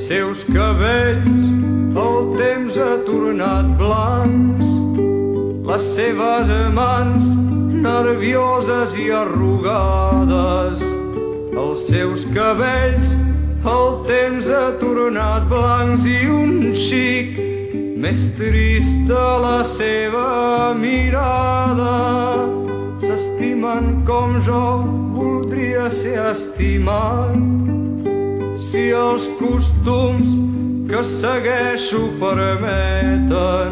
seus cabells el temps ha tornat blancs, les seves mans nervioses i arrugades. Els seus cabells el temps ha tornat blancs i un xic més trista la seva mirada. S'estimen com jo voldria ser estimat, si els costums que segueixo permeten.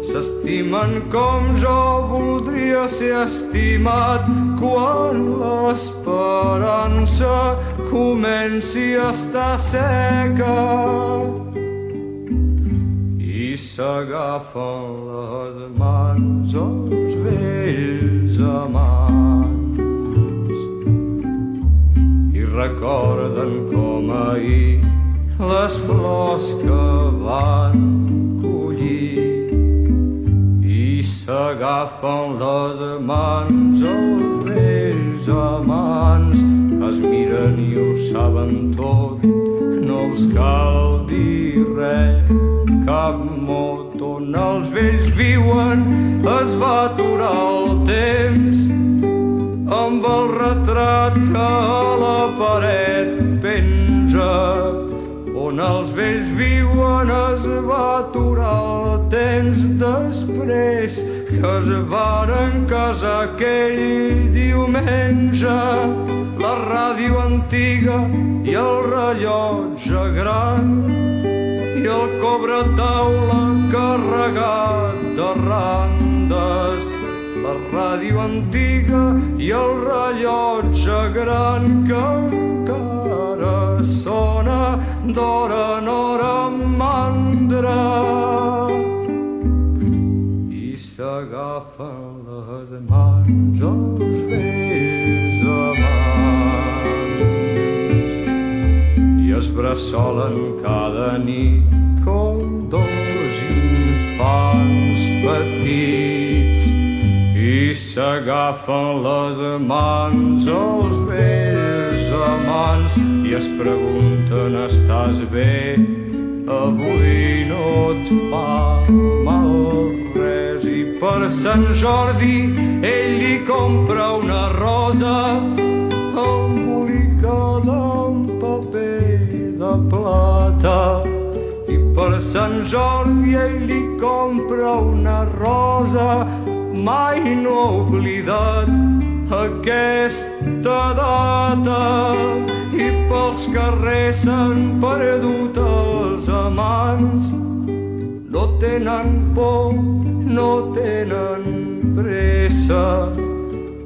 S'estimen com jo voldria ser estimat quan l'esperança comenci a estar seca i s'agafen les mans els vells amants i recorden com ahir les flors que van collir. S'agafen les mans els vells amants, es miren i ho saben tot, no els cal dir res, cap mot. On els vells viuen es va aturar el temps, amb el retrat que a la paret penja. On els vells viuen es va aturar el temps després que es varen casar aquell diumenge. La ràdio antiga i el rellotge gran i el cobretaula carregat de randes. La ràdio antiga i el rellotge gran que encara sona d'hora en hora mandra. I s'agafen les mans els vells amants i es bressolen cada nit com dos infants petits. I s'agafen les mans els vells amants i es pregunten: estàs bé? Avui no et fa mal res. I per Sant Jordi ell li compra una rosa embolicada en paper de plata. I per Sant Jordi ell li compra una rosa. Mai no he oblidat aquesta data i pels carrers s'han perdut els amants. No tenen por, no tenen pressa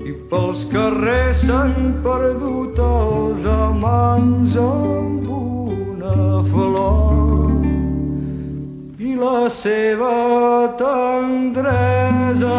i pels carrers s'han perdut els amants amb una flor i la seva tendresa.